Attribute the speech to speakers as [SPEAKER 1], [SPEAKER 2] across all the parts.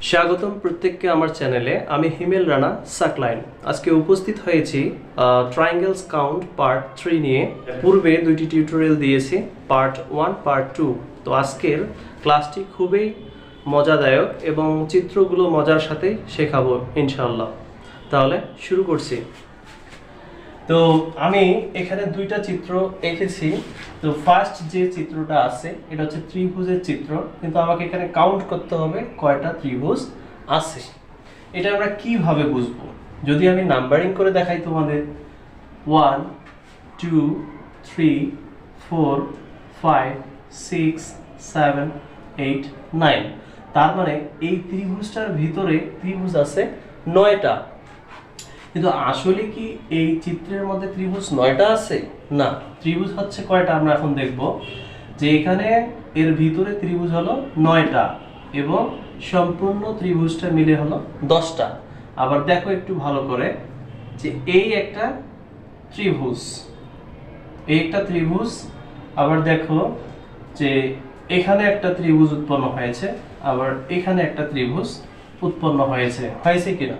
[SPEAKER 1] স্বাগতম প্রত্যেককে আমার চ্যানেলে। আমি হিমেল রানা সাকলাইন। আজকে উপস্থিত হয়েছি ট্রায়াঙ্গেলস কাউন্ট পার্ট 3 নিয়ে। পূর্বে দুইটি টিউটোরিয়াল দিয়েছি, পার্ট 1 পার্ট 2। তো আজকের ক্লাসটি খুবই মজাদায়ক এবং চিত্রগুলো মজার সাথে শেখাবো ইনশাআল্লাহ। তাহলে শুরু করছি। তো আমি এখানে দুইটা চিত্র এঁকেছি। তো ফার্স্ট যে চিত্রটা আছে এটা হচ্ছে ত্রিভুজের চিত্র, কিন্তু আমাকে এখানে কাউন্ট করতে হবে কয়টা ত্রিভুজ আছে। এটা আমরা কিভাবে বুঝবো? যদি আমি নাম্বারিং করে দেখাই তোমাদের 1 2 3 4 5 6 7 8 9, তার মানে এই ত্রিভুজটার ভিতরে ত্রিভুজ আছে 9টা। কিন্তু আসলে কি এই চিত্রের মধ্যে ত্রিভুজ 9টা আছে? না, ত্রিভুজ হচ্ছে কয়টা আমরা এখন দেখব। যে এখানে এর ভিতরে ত্রিভুজ হলো 9টা এবং সম্পূর্ণ ত্রিভুজটা মিলে হলো 10টা। আবার দেখো একটু ভালো করে, যে এই একটা ত্রিভুজ, এই একটা ত্রিভুজ। আবার দেখো যে এখানে একটা ত্রিভুজ উৎপন্ন হয়েছে, আবার এখানে একটা ত্রিভুজ উৎপন্ন হয়েছে কিনা?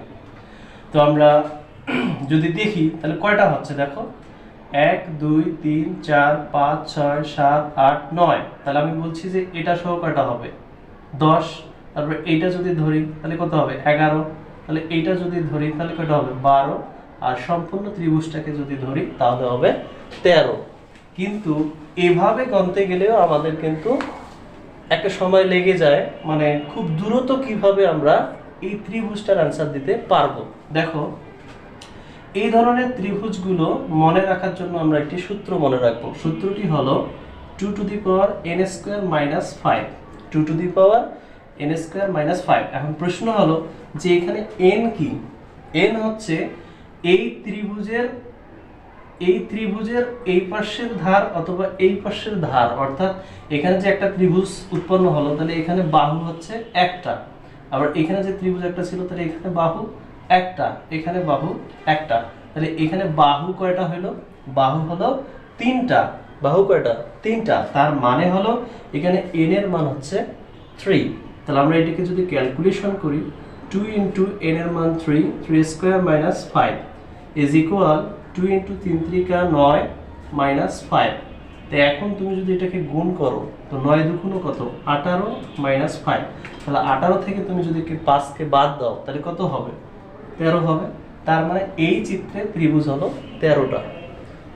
[SPEAKER 1] তো আমরা যদি দেখি তাহলে কয়টা হচ্ছে দেখো, 1 2 3 4 5 6 7 8 9। তাহলে আমি বলছি যে এটা সহ কয়টা হবে? 10। তারপর এইটা যদি ধরি তাহলে কত হবে? 11। তাহলে এইটা যদি ধরি তাহলে কয়টা হবে? 12। আর সম্পূর্ণ ত্রিভুজটাকে যদি ধরি তাহলে হবে 13। কিন্তু এভাবে গণতে গেলেও আমাদের কিন্তু একটা সময় লেগে যায়, মানে খুব দ্রুত কিভাবে আমরা এই ত্রিভুজটার আনসার দিতে পারবো। দেখো, এই ধরনের ত্রিভুজগুলো মনে রাখার জন্য আমরা একটি সূত্র মনে রাখবো। সূত্রটি হলো 2 to the power n square minus 5। 2 to the power n square minus 5। এখন প্রশ্ন হলো যে এখানে n কি? n হচ্ছে এই ত্রিভুজের এই পাশের ধার অথবা এই পাশের ধার। অর্থাৎ এখানে যে একটা ত্রিভুজ উৎপন্ন হলো, তাহলে এখানে বাহু হচ্ছে একটা। আবার এখানে যে ত্রিভুজ একটা ছিল, তাহলে এখানে বাহু একটা, এখানে বাহু একটা। তাহলে এখানে বাহু কয়টা হলো? বাহু হলো 3টা। বাহু কয়টা? 3টা। তার মানে হলো এখানে n এর মান হচ্ছে 3। তাহলে আমরা এটাকে যদি ক্যালকুলেশন করি, 2 ইনটু n এর মান 3, 3 square minus 5 is equal 2 into 3 3 কা 9 মাইনাস 5। তো এখন তুমি যদি এটাকে গুণ করো, তো 9 দুগুণ কত? 18 মাইনাস 5। তাহলে 18 থেকে তুমি যদি 5 কে বাদ দাও তাহলে কত হবে? 13 হবে। তার মানে এই চিত্রে ত্রিভুজ হলো 13টা।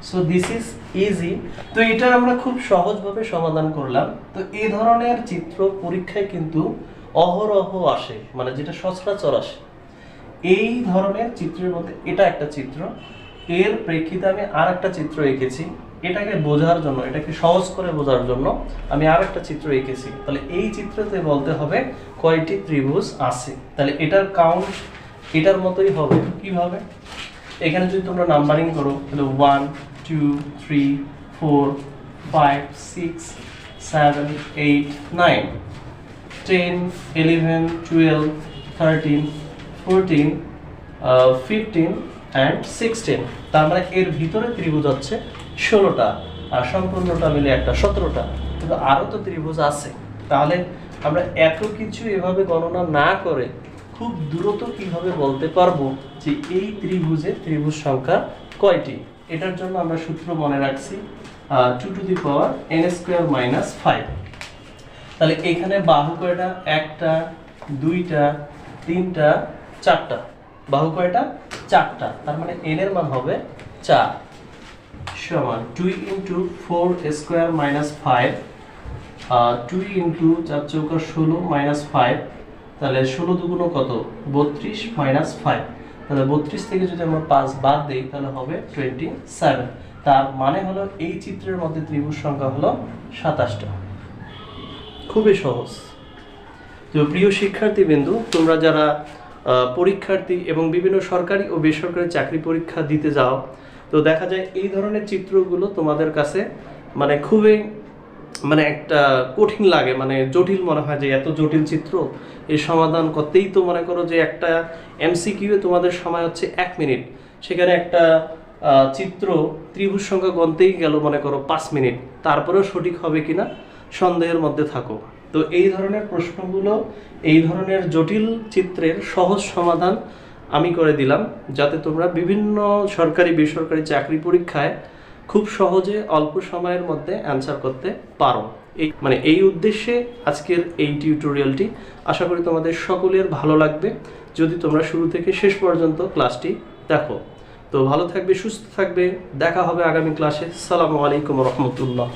[SPEAKER 1] So this is easy. তো এটা আমরা খুব সহজভাবে সমাধান করলাম। তো এই ধরনের চিত্র পরীক্ষায় কিন্তু অহরহ আসে, মানে যেটা সচরাচর আসে। এই ধরনের চিত্রের মধ্যে এটা একটা চিত্র, এর প্রেক্ষিতে আমি আর একটা চিত্র এঁকেছি। এটাকে বোঝার জন্য, এটাকে সহজ করে বোঝার জন্য আমি আর একটা চিত্র এঁকেছি। তাহলে এই চিত্রতে বলতে হবে কয়টি ত্রিভুজ আছে। তাহলে এটার কাউন্ট এটার মতোই হবে। কিভাবে? এখানে যদি তোমরা নাম্বারিং করো তাহলে 1 2 3 4 5 6 7 8 9 10 11 12 13 14 15 and 16। তার মানে এর ভিতরে ত্রিভুজ হচ্ছে 16টা, আর সম্পূর্ণটা মিলে একটা 17টা। কিন্তু আরো তো ত্রিভুজ আছে। তাহলে আমরা এত কিছু এভাবে গণনা না করে খুব দ্রুত কিভাবে বলতে পারবো যে এই ত্রিভুজে ত্রিভুজ সংখ্যা কয়টি? এটার জন্য আমরা সূত্র মনে রাখছি 2 to the power n square minus 5। তাহলে এখানে বাহু কয়টা? একটা, দুইটা, তিনটা, চারটা। বাহু কয়টা? 4টা। তার মানে n এর মান হবে 4 সমান 2 ইনটু 4 স্কয়ার মাইনাস 5, 2 ইনটু 4 চৌকা 16 মাইনাস 5। তাহলে 16 দুগুণ কত? 32 মাইনাস 5। তাহলে 32 থেকে যদি আমরা 5 বাদ দেই তাহলে হবে 27। তার মানে হলো এই চিত্রের মধ্যে ত্রিভুজ সংখ্যা হলো 27টা। খুবই সহজ। তো প্রিয় শিক্ষার্থীবৃন্দু, তোমরা যারা পরীক্ষার্থী এবং বিভিন্ন সরকারি ও বেসরকারি চাকরি পরীক্ষা দিতে যাও, তো দেখা যায় এই ধরনের চিত্রগুলো তোমাদের কাছে মানে খুবই একটা কঠিন লাগে, মানে জটিল মনে হয় যে এত জটিল চিত্র এর সমাধান করতেই তো মনে করো যে একটা এমসিকিউ এ তোমাদের সময় হচ্ছে 1 মিনিট, সেখানে একটা চিত্র ত্রিভুজ সংখ্যা গণতেই গেল মনে করো 5 মিনিট। তারপরেও সঠিক হবে কিনা সন্দেহের মধ্যে থাকো। তো এই ধরনের প্রশ্নগুলো, এই ধরনের জটিল চিত্রের সহজ সমাধান আমি করে দিলাম, যাতে তোমরা বিভিন্ন সরকারি বেসরকারি চাকরি পরীক্ষায় খুব সহজে অল্প সময়ের মধ্যে অ্যান্সার করতে পারো। এই উদ্দেশ্যে আজকের এই টিউটোরিয়ালটি। আশা করি তোমাদের সকলের ভালো লাগবে যদি তোমরা শুরু থেকে শেষ পর্যন্ত ক্লাসটি দেখো। তো ভালো থাকবে, সুস্থ থাকবে, দেখা হবে আগামী ক্লাসে। আসসালামু আলাইকুম রহমতুল্লাহ।